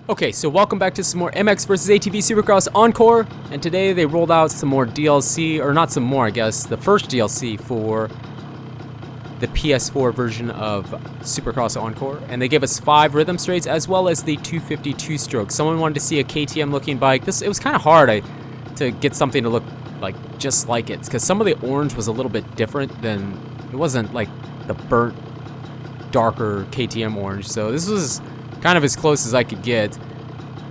Okay, so welcome back to some more MX vs ATV Supercross Encore, and today they rolled out some more DLC, or not some more, I guess, the first DLC for the PS4 version of Supercross Encore, and they gave us 5 rhythm straights as well as the 252 stroke. Someone wanted to see a KTM looking bike. It was kind of hard to get something to look like just like it, because some of the orange was a little bit different than, it wasn't like the burnt, darker KTM orange, so this was kind of as close as I could get.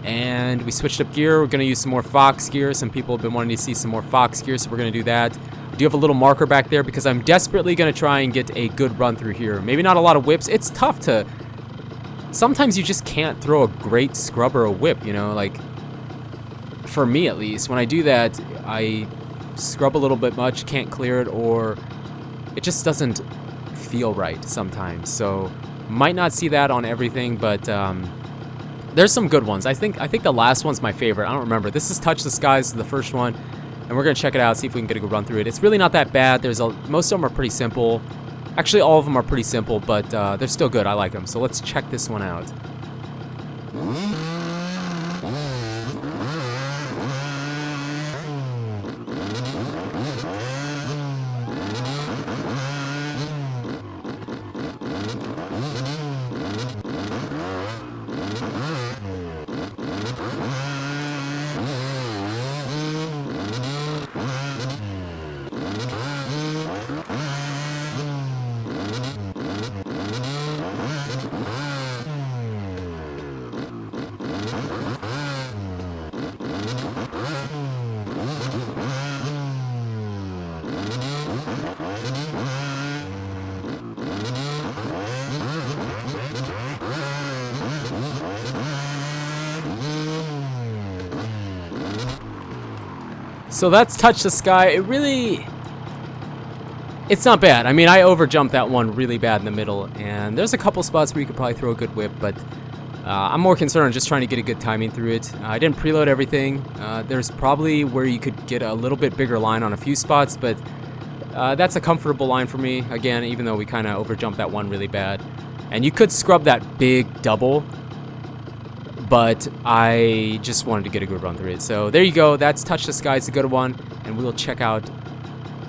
And we switched up gear. We're going to use some more Fox gear. Some people have been wanting to see some more Fox gear, so we're going to do that. I do have a little marker back there because I'm desperately going to try and get a good run through here. Maybe not a lot of whips. It's tough to... Sometimes you just can't throw a great scrub or a whip, you know? Like, for me at least, when I do that, I scrub a little bit much, can't clear it, or it just doesn't feel right sometimes. So... might not see that on everything, but there's some good ones. I think the last one's my favorite. I don't remember. This is Touch the Skies, the first one, and we're gonna check it out, see if we can get a good run through it. It's really not that bad. Most of them are pretty simple. Actually, all of them are pretty simple, but they're still good. I like them. So let's check this one out. So that's Touch the Sky. It's not bad. I mean, I overjumped that one really bad in the middle, and there's a couple spots where you could probably throw a good whip, but I'm more concerned on just trying to get a good timing through it. I didn't preload everything. There's probably where you could get a little bit bigger line on a few spots, but that's a comfortable line for me, again, even though we kind of overjumped that one really bad. And you could scrub that big double, but I just wanted to get a good run through it. So there you go. That's Touch the Sky. It's a good one, and we'll check out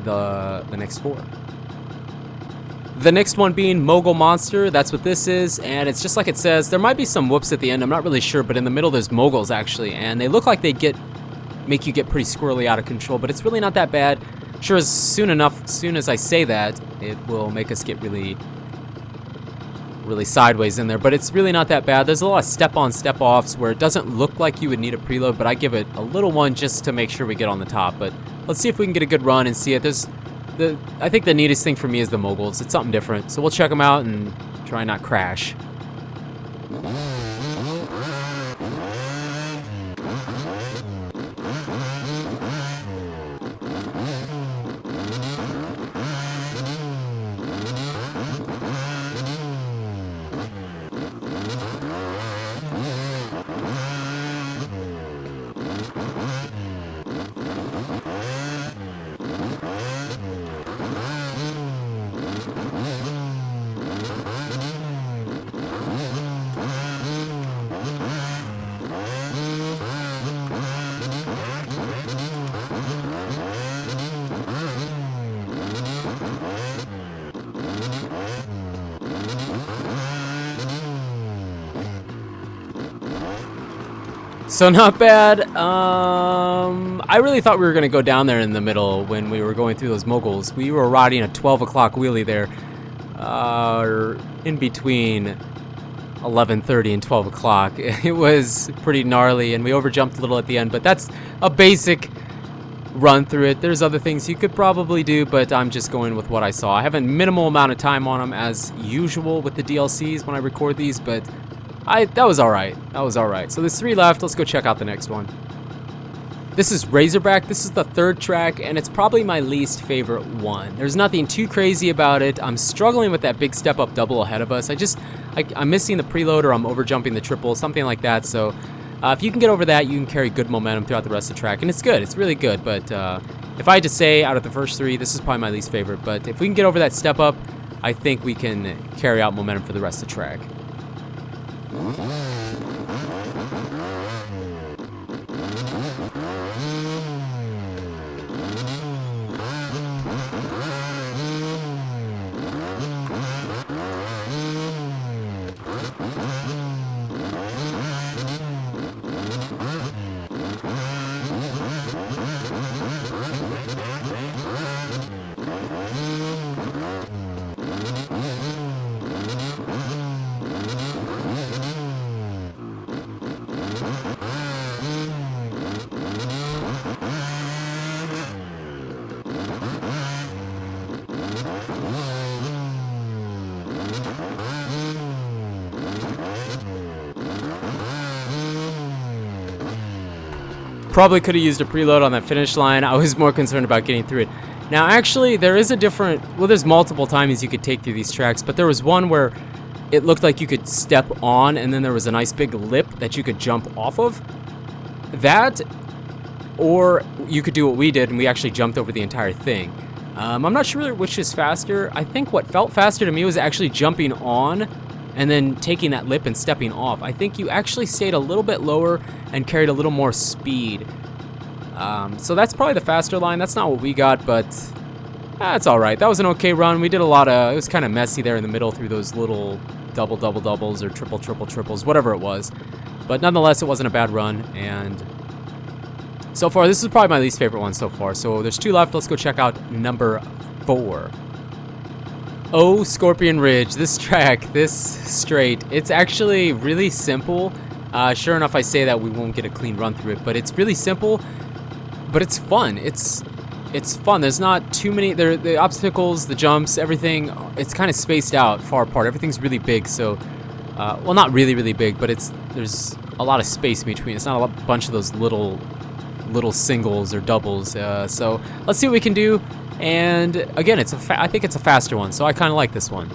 the next 4. The next one being Mogul Monster. That's what this is, and it's just like it says. There might be some whoops at the end. I'm not really sure, but in the middle there's moguls actually, and they look like they make you get pretty squirrely out of control, but it's really not that bad. Sure, as soon as I say that, it will make us get really sideways in there, but it's really not that bad. There's a lot of step-on, step-offs where it doesn't look like you would need a preload, but I give it a little one just to make sure we get on the top. But let's see if we can get a good run and see it. I think the neatest thing for me is the moguls. It's something different, so we'll check them out and try not crash. So not bad. I really thought we were going to go down there in the middle when we were going through those moguls. We were riding a 12 o'clock wheelie there, in between 11:30 and 12 o'clock. It was pretty gnarly, and we overjumped a little at the end, but that's a basic run through it. There's other things you could probably do, but I'm just going with what I saw. I have a minimal amount of time on them as usual with the DLCs when I record these, but that was alright. That was alright. So there's 3 left. Let's go check out the next one. This is Razorback. This is the 3rd track, and it's probably my least favorite one. There's nothing too crazy about it. I'm struggling with that big step-up double ahead of us. I'm missing the preload, or I'm overjumping the triple, something like that. So if you can get over that, you can carry good momentum throughout the rest of the track, and it's good. It's really good, but if I had to say out of the first 3, this is probably my least favorite. But if we can get over that step-up, I think we can carry out momentum for the rest of the track. Probably could have used a preload on that finish line. I was more concerned about getting through it. Now, actually, there is a different... Well, there's multiple timings you could take through these tracks, but there was one where it looked like you could step on, and then there was a nice big lip that you could jump off of. That, or you could do what we did, and we actually jumped over the entire thing. I'm not sure which is faster. I think what felt faster to me was actually jumping on and then taking that lip and stepping off. I think you actually stayed a little bit lower and carried a little more speed. So that's probably the faster line. That's not what we got, but that's all right. That was an okay run. We did a lot of... It was kind of messy there in the middle through those little doubles or triples, whatever it was. But nonetheless, it wasn't a bad run, and so far, this is probably my least favorite one so far. So there's 2 left. Let's go check out number 4. Oh, Scorpion Ridge. This track, this straight, it's actually really simple. Sure enough, I say that we won't get a clean run through it, but it's really simple, but it's fun. It's fun. There's not too many, the obstacles, the jumps, everything, it's kind of spaced out far apart. Everything's really big, so, well, not really, really big, but there's a lot of space between. It's not a bunch of those little singles or doubles. So let's see what we can do. And again, I think it's a faster one, so I kind of like this one.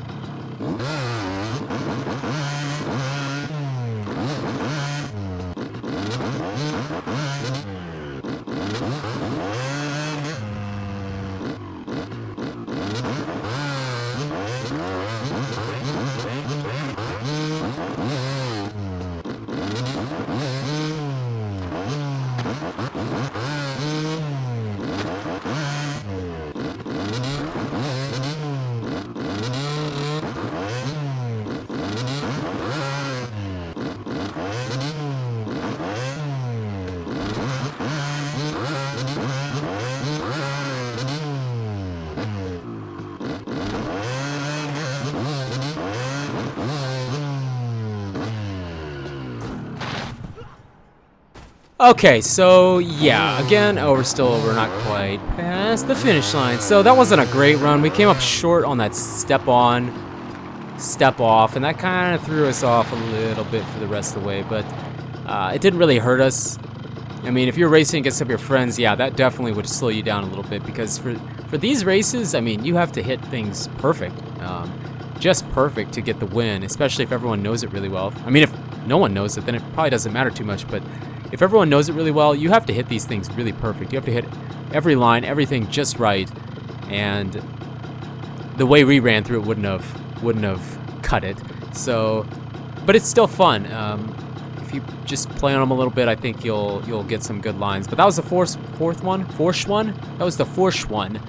Okay, so yeah, again, we're not quite past the finish line. So that wasn't a great run. We came up short on that step on, step off, and that kind of threw us off a little bit for the rest of the way, but it didn't really hurt us. I mean, if you're racing against some of your friends, yeah, that definitely would slow you down a little bit, because for these races, I mean, you have to hit things perfect. Just perfect to get the win, especially if everyone knows it really well. I mean, if no one knows it, then it probably doesn't matter too much, but if everyone knows it really well, you have to hit these things really perfect. You have to hit every line, everything just right, and the way we ran through it wouldn't have cut it. So, but it's still fun. If you just play on them a little bit, I think you'll get some good lines. But that was the fourth one. That was the fourth one.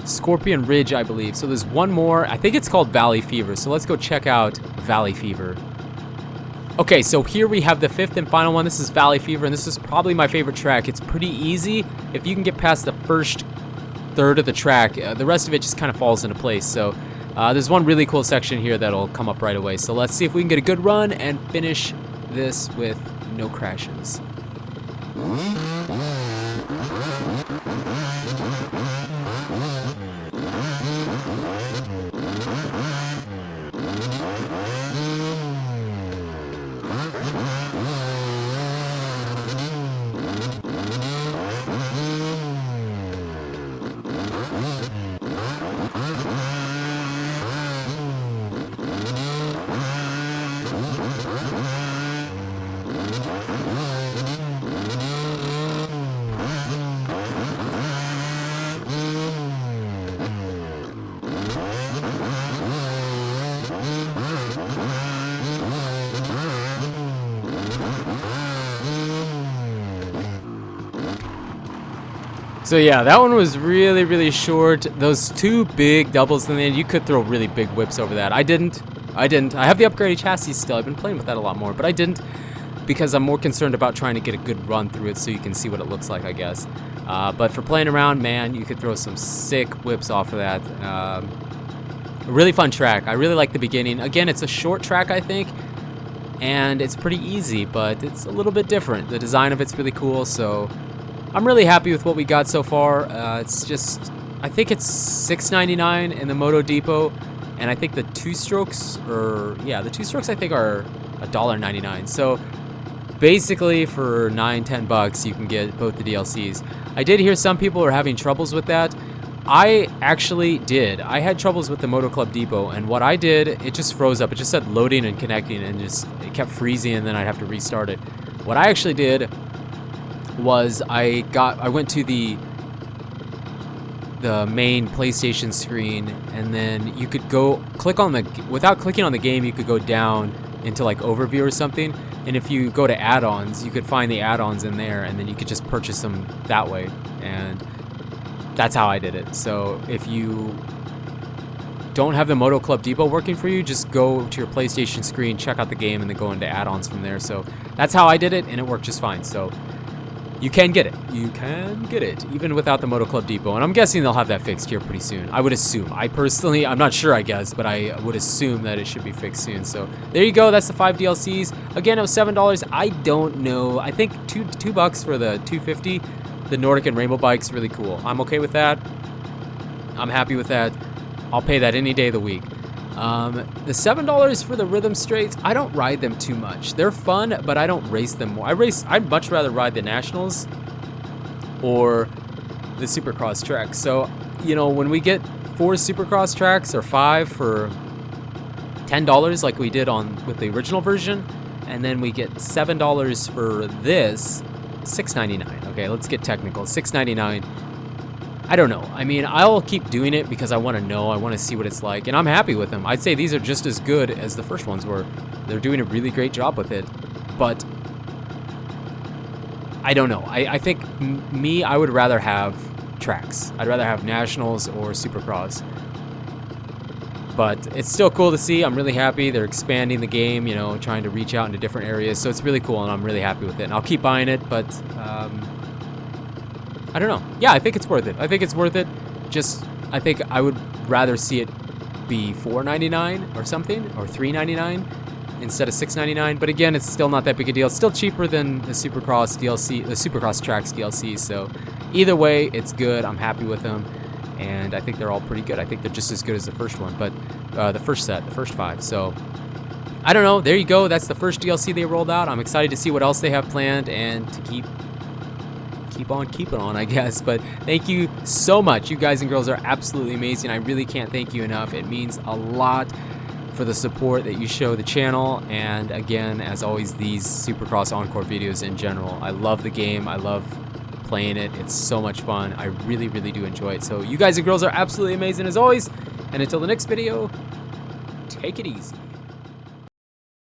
Scorpion Ridge, I believe. So there's one more. I think it's called Valley Fever. So let's go check out Valley Fever. Okay, so here we have the 5th and final one. This is Valley Fever, and this is probably my favorite track. It's pretty easy. If you can get past the first third of the track, the rest of it just kind of falls into place. So there's one really cool section here that'll come up right away. So let's see if we can get a good run and finish this with no crashes. So yeah, that one was really, really short. Those 2 big doubles in the end, you could throw really big whips over that. I didn't. I have the upgraded chassis still. I've been playing with that a lot more, but I didn't because I'm more concerned about trying to get a good run through it so you can see what it looks like, I guess. But for playing around, man, you could throw some sick whips off of that. A really fun track. I really like the beginning. Again, it's a short track, I think, and it's pretty easy, but it's a little bit different. The design of it's really cool, so I'm really happy with what we got so far. It's just, I think it's $6.99 in the Moto Depot, and I think the 2-strokes, I think are $1.99. So basically for $9-10 bucks you can get both the DLCs. I did hear some people are having troubles with that. I actually did. I had troubles with the Moto Club Depot, and what I did, it just froze up. It just said loading and connecting, and just it kept freezing, and then I'd have to restart it. What I actually did was I went to the main PlayStation screen, and then you could go click on without clicking on the game, you could go down into like overview or something, and if you go to add-ons, you could find the add-ons in there, and then you could just purchase them that way. And that's how I did it. So if you don't have the Moto Club Depot working for you, just go to your PlayStation screen, check out the game, and then go into add-ons from there. So that's how I did it, and it worked just fine. So you can get it. You can get it, even without the Moto Club Depot. And I'm guessing they'll have that fixed here pretty soon. I would assume. I personally, I'm not sure, I guess, but I would assume that it should be fixed soon. So there you go. That's the 5 DLCs. Again, it was $7. I don't know. I think two bucks for the 250. The Nordic and Rainbow Bike's really cool. I'm okay with that. I'm happy with that. I'll pay that any day of the week. The $7 for the Rhythm Straights, I don't ride them too much. They're fun, but I don't race them more. I'd much rather ride the Nationals or the Supercross tracks. So, you know, when we get 4 Supercross tracks or 5 for $10 like we did with the original version, and then we get $7 for this, $6.99. Okay, let's get technical. $6.99. I don't know. I mean, I'll keep doing it because I want to know. I want to see what it's like, and I'm happy with them. I'd say these are just as good as the first ones were. They're doing a really great job with it, but I don't know. I think I would rather have tracks. I'd rather have Nationals or Supercross. But it's still cool to see. I'm really happy. They're expanding the game, you know, trying to reach out into different areas. So it's really cool, and I'm really happy with it. And I'll keep buying it, but I don't know. Yeah, I think it's worth it. I think it's worth it. Just, I think I would rather see it be $4.99 or something, or $3.99 instead of $6.99. But again, it's still not that big a deal. It's still cheaper than the Supercross DLC, the Supercross Tracks DLC. So either way, it's good. I'm happy with them. And I think they're all pretty good. I think they're just as good as the first one, but the first 5. So I don't know. There you go. That's the first DLC they rolled out. I'm excited to see what else they have planned and to keep on keeping on, I guess. But thank you so much. You guys and girls are absolutely amazing. I really can't thank you enough. It means a lot for the support that you show the channel. And again, as always, these Supercross Encore videos in general. I love the game. I love playing it. It's so much fun. I really, really do enjoy it. So you guys and girls are absolutely amazing as always. And until the next video, take it easy.